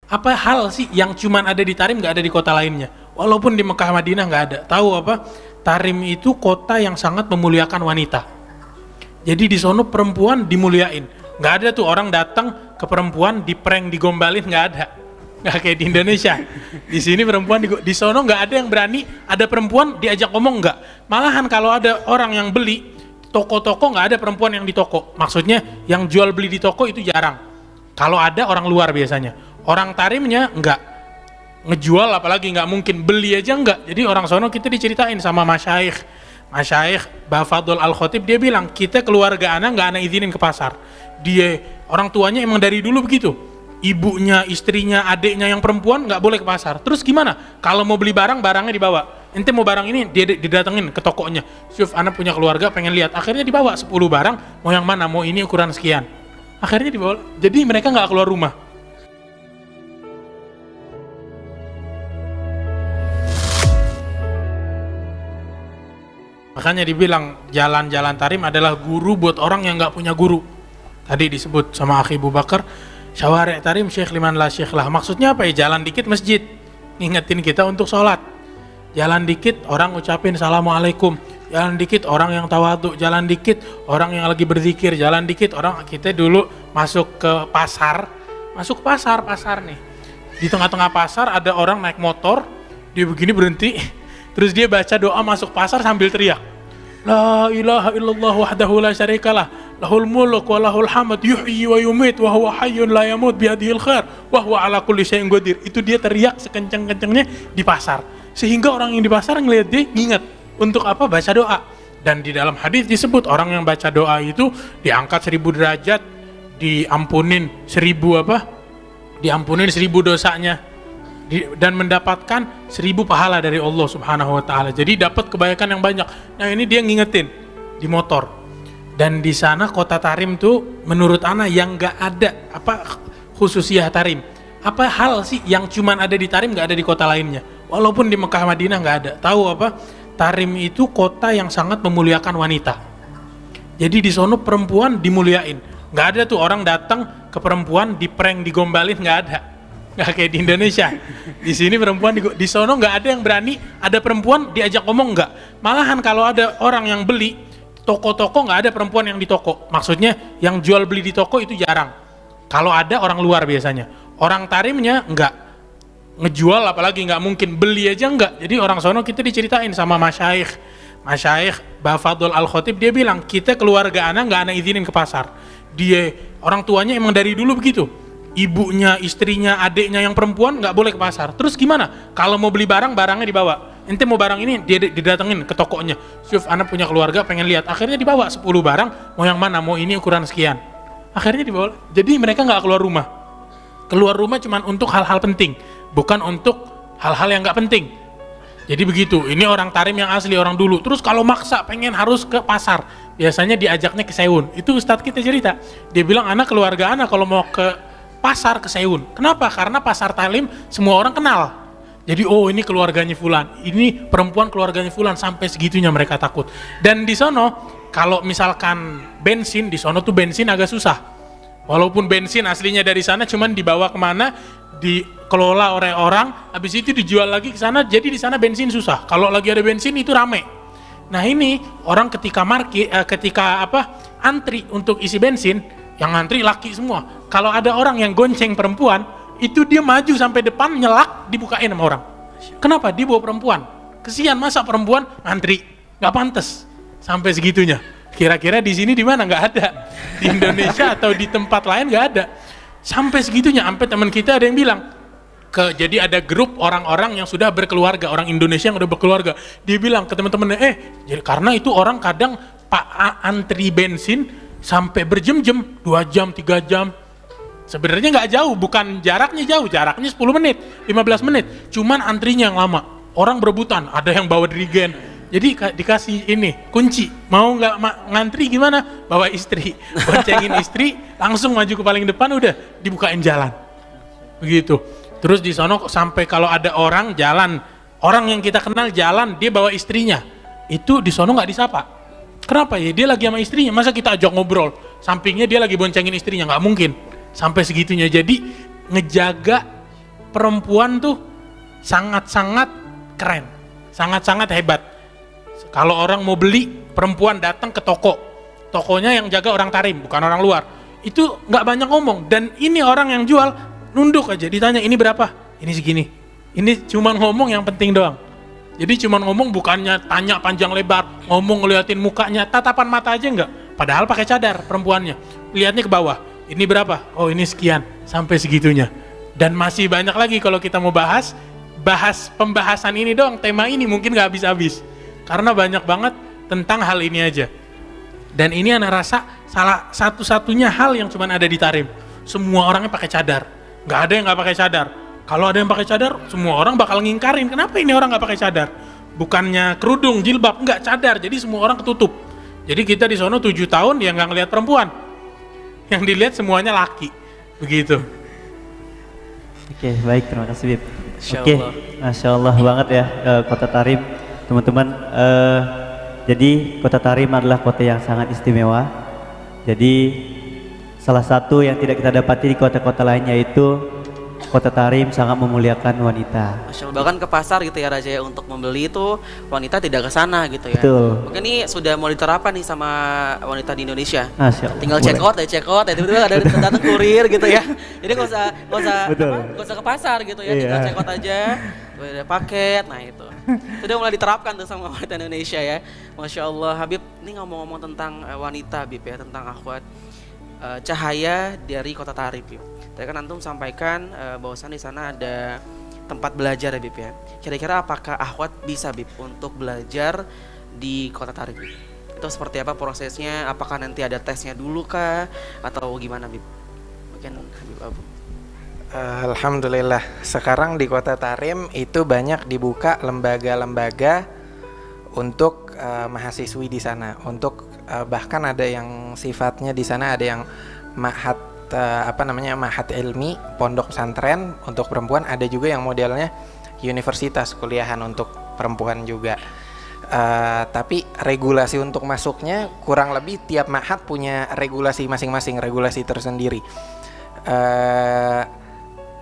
Apa hal sih yang cuman ada di Tarim nggak ada di kota lainnya? Walaupun di Mekah Madinah nggak ada. Tahu apa? Tarim itu kota yang sangat memuliakan wanita. Jadi di sono perempuan dimuliain. Nggak ada tuh orang datang ke perempuan diprank, digombalin, nggak ada. Nggak kayak di Indonesia. Di sini perempuan di sono nggak ada yang berani. Ada perempuan diajak ngomong nggak. Malahan kalau ada orang yang beli toko-toko nggak ada perempuan yang di toko. Maksudnya yang jual beli di toko itu jarang. Kalau ada orang luar biasanya. Orang Tarimnya nggak ngejual, apalagi nggak mungkin beli aja nggak. Jadi orang sono kita diceritain sama Masyaikh Bafadul Al-Khotib, dia bilang kita keluarga anak nggak anak izinin ke pasar. Dia orang tuanya emang dari dulu begitu. Ibunya, istrinya, adiknya yang perempuan nggak boleh ke pasar. Terus gimana? Kalau mau beli barang, barangnya dibawa. Ente mau barang ini, dia didatengin ke tokonya. Syuf, anak punya keluarga, pengen lihat. Akhirnya dibawa 10 barang, mau yang mana? Mau ini ukuran sekian. Akhirnya dibawa. Jadi mereka nggak keluar rumah. Makanya dibilang jalan-jalan Tarim adalah guru buat orang yang nggak punya guru. Tadi disebut sama Akhi Abu Bakar, Syawari' Tarim Syekh liman la syekh lah. Maksudnya apa ya? Jalan dikit masjid, ngingetin kita untuk sholat. Jalan dikit orang ucapin Assalamualaikum. Jalan dikit orang yang tawadhu. Jalan dikit orang yang lagi berzikir. Jalan dikit orang, kita dulu masuk ke pasar. Masuk ke pasar nih. Di tengah-tengah pasar ada orang naik motor, dia begini berhenti. Terus dia baca doa masuk pasar sambil teriak, La ilaha illallah wahdahu la syarikalah, lahul muluk wa lahul hamd, yuhyi wa yumit, wa huwa hayyun la yamut, biyadihil khair, wa huwa ala kulli syai'in qadir. Itu dia teriak sekencang-kencangnya di pasar. Sehingga orang yang di pasar ngelihat dia nginget untuk apa? Baca doa. Dan di dalam hadis disebut orang yang baca doa itu diangkat 1000 derajat, diampunin 1000 dosanya. Dan mendapatkan 1000 pahala dari Allah Subhanahu wa Ta'ala. Jadi dapat kebaikan yang banyak. Nah ini dia ngingetin di motor. Dan di sana kota Tarim tuh menurut ana yang nggak ada apa khususiyah Tarim. Apa hal sih yang cuman ada di Tarim nggak ada di kota lainnya? Walaupun di Mekah Madinah nggak ada. Tahu apa? Tarim itu kota yang sangat memuliakan wanita. Jadi di sono perempuan dimuliain. Nggak ada tuh orang datang ke perempuan diprank, digombalin, nggak ada. Nggak kayak di Indonesia. Di sini perempuan di sono nggak ada yang berani. Ada perempuan diajak ngomong nggak. Malahan kalau ada orang yang beli toko-toko nggak ada perempuan yang di toko. Maksudnya yang jual beli di toko itu jarang. Kalau ada orang luar biasanya. Orang Tarimnya nggak ngejual, apalagi nggak mungkin beli aja nggak. Jadi orang sono kita diceritain sama Masyaikh Bafadul Al-Khotib, dia bilang kita keluarga anak nggak anak izinin ke pasar. Dia orang tuanya emang dari dulu begitu. Ibunya, istrinya, adiknya yang perempuan nggak boleh ke pasar. Terus gimana? Kalau mau beli barang, barangnya dibawa. Ente mau barang ini, dia didatengin ke tokonya. Syuf, anak punya keluarga, pengen lihat. Akhirnya dibawa 10 barang, mau yang mana? Mau ini ukuran sekian. Akhirnya dibawa. Jadi mereka nggak keluar rumah. Keluar rumah cuma untuk hal-hal penting, bukan untuk hal-hal yang nggak penting. Jadi begitu. Ini orang Tarim yang asli, orang dulu. Terus kalau maksa pengen harus ke pasar, biasanya diajaknya ke Seun. Itu Ustadz kita cerita. Dia bilang, anak keluarga anak kalau mau ke pasar ke Seun. Kenapa? Karena pasar Tarim semua orang kenal. Jadi oh ini keluarganya Fulan, ini perempuan keluarganya Fulan, sampai segitunya mereka takut. Dan di sono kalau misalkan bensin, di sono tuh bensin agak susah. Walaupun bensin aslinya dari sana, cuman dibawa kemana, dikelola oleh orang, habis itu dijual lagi ke sana. Jadi di sana bensin susah. Kalau lagi ada bensin itu rame. Nah ini orang ketika antri untuk isi bensin, yang antri laki semua. Kalau ada orang yang gonceng perempuan, itu dia maju sampai depan, nyelak, dibukain sama orang. Kenapa? Dia bawa perempuan. Kesian, masa perempuan ngantri? Nggak pantas. Sampai segitunya. Kira-kira di sini di mana? Nggak ada. Di Indonesia atau di tempat lain nggak ada. Sampai segitunya. Sampai teman kita ada yang bilang, jadi ada grup orang-orang yang sudah berkeluarga, orang Indonesia yang udah berkeluarga. Dia bilang ke teman-temannya, jadi karena itu orang kadang antri bensin sampai berjam-jam, 2 jam, 3 jam. Sebenarnya nggak jauh, bukan jaraknya jauh, jaraknya 10 menit, 15 menit. Cuman antrinya yang lama, orang berebutan, ada yang bawa dirigen. Jadi dikasih ini, kunci, mau nggak ngantri gimana? Bawa istri, boncengin istri, langsung maju ke paling depan, udah dibukain jalan. Begitu. Terus di sono sampai kalau ada orang jalan, orang yang kita kenal jalan, dia bawa istrinya. Itu di sono nggak disapa. Kenapa ya? Dia lagi sama istrinya, masa kita ajak ngobrol? Sampingnya dia lagi boncengin istrinya, nggak mungkin. Sampai segitunya. Jadi ngejaga perempuan tuh sangat-sangat keren, sangat-sangat hebat. Kalau orang mau beli, perempuan datang ke tokonya yang jaga orang Tarim, bukan orang luar. Itu nggak banyak ngomong, dan ini orang yang jual nunduk aja, ditanya ini berapa, ini segini. Ini cuma ngomong yang penting doang. Jadi cuma ngomong, bukannya tanya panjang lebar, ngomong ngeliatin mukanya, tatapan mata aja enggak. Padahal pakai cadar perempuannya, lihatnya ke bawah, ini berapa? Oh ini sekian, sampai segitunya. Dan masih banyak lagi kalau kita mau bahas pembahasan ini doang, tema ini mungkin nggak habis-habis. Karena banyak banget tentang hal ini aja. Dan ini anak rasa salah satu-satunya hal yang cuma ada di Tarim. Semua orangnya pakai cadar, nggak ada yang nggak pakai cadar. Kalau ada yang pakai cadar, semua orang bakal ngingkarin. Kenapa ini orang nggak pakai cadar? Bukannya kerudung, jilbab, nggak, cadar. Jadi semua orang ketutup. Jadi kita di sono 7 tahun ya nggak ngelihat perempuan. Yang dilihat semuanya laki. Begitu. Oke, baik, terima kasih Bib. Oke, Masya Allah banget ya Kota Tarim, teman-teman. Jadi Kota Tarim adalah kota yang sangat istimewa. Jadi salah satu yang tidak kita dapati di kota-kota lainnya yaitu Kota Tarim sangat memuliakan wanita. Masya Allah, bahkan ke pasar gitu ya Raja, untuk membeli itu wanita tidak ke sana gitu ya. Betul. Mungkin ini sudah mau diterapkan nih sama wanita di Indonesia. Masya Allah. Tinggal check out ya, tiba-tiba ada datang kurir gitu ya. Jadi nggak usah ke pasar gitu ya, tinggal check out aja, ada paket, nah itu. Sudah mulai diterapkan tuh sama wanita Indonesia ya. Masya Allah. Habib, ini ngomong-ngomong tentang wanita Habib ya, tentang akhwat cahaya dari Kota Tarim Bib. Tadi kan antum sampaikan bahwasan di sana ada tempat belajar ya Bib ya. Kira-kira apakah akhwat bisa Bib untuk belajar di Kota Tarim? Itu seperti apa prosesnya? Apakah nanti ada tesnya dulu kah atau gimana Bib? Mungkin Habib Abu. Alhamdulillah, sekarang di Kota Tarim itu banyak dibuka lembaga-lembaga untuk mahasiswi di sana. Untuk bahkan ada yang sifatnya di sana ada yang ma'had ma'had ilmi, pondok pesantren untuk perempuan, ada juga yang modelnya universitas kuliahan untuk perempuan juga. Tapi regulasi untuk masuknya kurang lebih tiap ma'had punya regulasi masing-masing, regulasi tersendiri.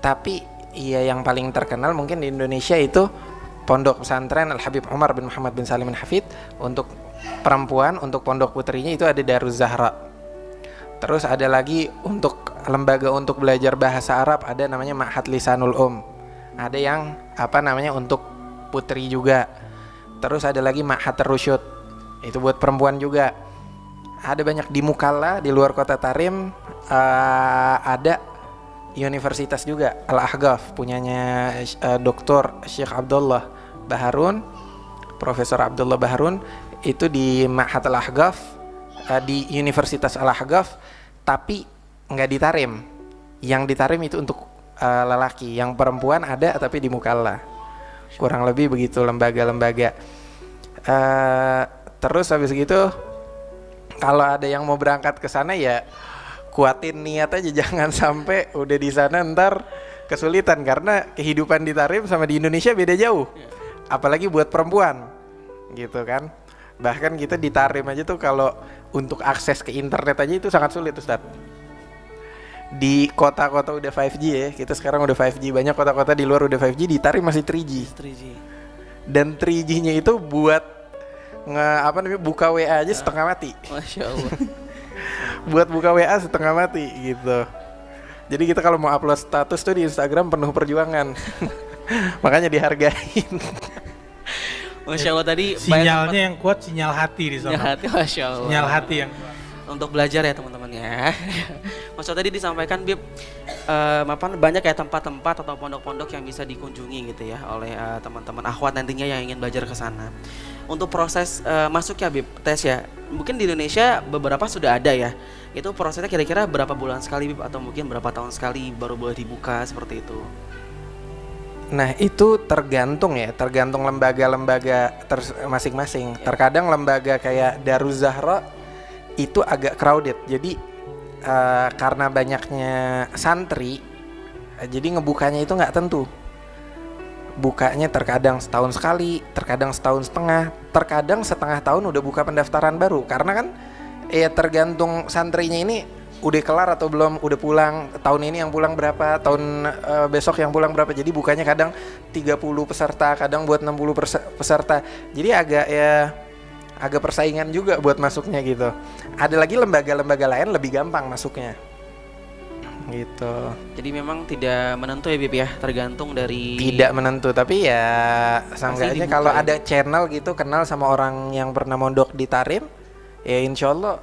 Tapi ya yang paling terkenal mungkin di Indonesia itu pondok pesantren Al Habib Umar bin Muhammad bin Salim bin Hafid. Untuk perempuan, untuk pondok putrinya itu ada Daruz Zahra. Terus ada lagi untuk lembaga untuk belajar bahasa Arab, ada namanya Ma'had Lisanul Ada yang untuk putri juga. Terus ada lagi Ma'had Rusyud, itu buat perempuan juga. Ada banyak di Mukalla, di luar Kota Tarim. Ada universitas juga, Al-Ahqaf, punyanya Dr. Syekh Abdullah Baharun, Profesor Abdullah Baharun. Itu di Ma'had Al-Ahqaf, di Universitas Al-Ahqaf, tapi nggak di Tarim. Yang di Tarim itu untuk lelaki, yang perempuan ada tapi di Mukalla. Kurang lebih begitu lembaga-lembaga. Terus habis gitu, kalau ada yang mau berangkat ke sana ya kuatin niat aja, jangan sampai udah di sana ntar kesulitan, karena kehidupan di Tarim sama di Indonesia beda jauh. Apalagi buat perempuan, gitu kan. Bahkan kita di Tarim aja tuh kalau untuk akses ke internet aja itu sangat sulit Ustaz. Di kota-kota udah 5G ya, kita sekarang udah 5G, banyak kota-kota di luar udah 5G, di Tarim masih 3G. Dan 3G-nya itu buat buka WA aja setengah mati. Masya Allah. Buat buka WA setengah mati gitu. Jadi kita kalau mau upload status tuh di Instagram penuh perjuangan. Makanya dihargain. Masya Allah, tadi sinyalnya yang kuat, sinyal hati di sana. Sinyal hati, Masya Allah. Sinyal hati yang untuk belajar ya teman-teman ya. Masya Allah, tadi disampaikan Bib, banyak ya tempat-tempat atau pondok-pondok yang bisa dikunjungi gitu ya oleh teman-teman akhwat nantinya yang ingin belajar ke sana. Untuk proses masuk ya Bib, tes ya, mungkin di Indonesia beberapa sudah ada ya. Itu prosesnya kira-kira berapa bulan sekali Bib, atau mungkin berapa tahun sekali baru boleh dibuka seperti itu? Nah itu tergantung lembaga-lembaga masing-masing. Terkadang lembaga kayak Daruz Zahra itu agak crowded. Jadi karena banyaknya santri, jadi ngebukanya itu nggak tentu. Bukanya terkadang setahun sekali, terkadang setahun setengah, terkadang setengah tahun udah buka pendaftaran baru. Karena kan tergantung santrinya ini udah kelar atau belum, udah pulang, tahun ini yang pulang berapa, tahun besok yang pulang berapa. Jadi bukanya kadang 30 peserta, kadang buat 60 peserta. Jadi agak persaingan juga buat masuknya gitu. Ada lagi lembaga-lembaga lain lebih gampang masuknya. Gitu. Jadi memang tidak menentu ya Bib ya, tergantung dari. Tidak menentu, tapi ya seenggaknya kalau ya. ada channel gitu, kenal sama orang yang pernah mondok di Tarim, ya insya Allah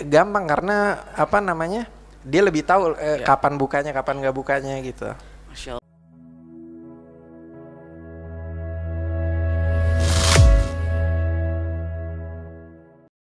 gampang karena apa namanya, dia lebih tahu kapan bukanya, kapan nggak bukanya gitu. Masya Allah.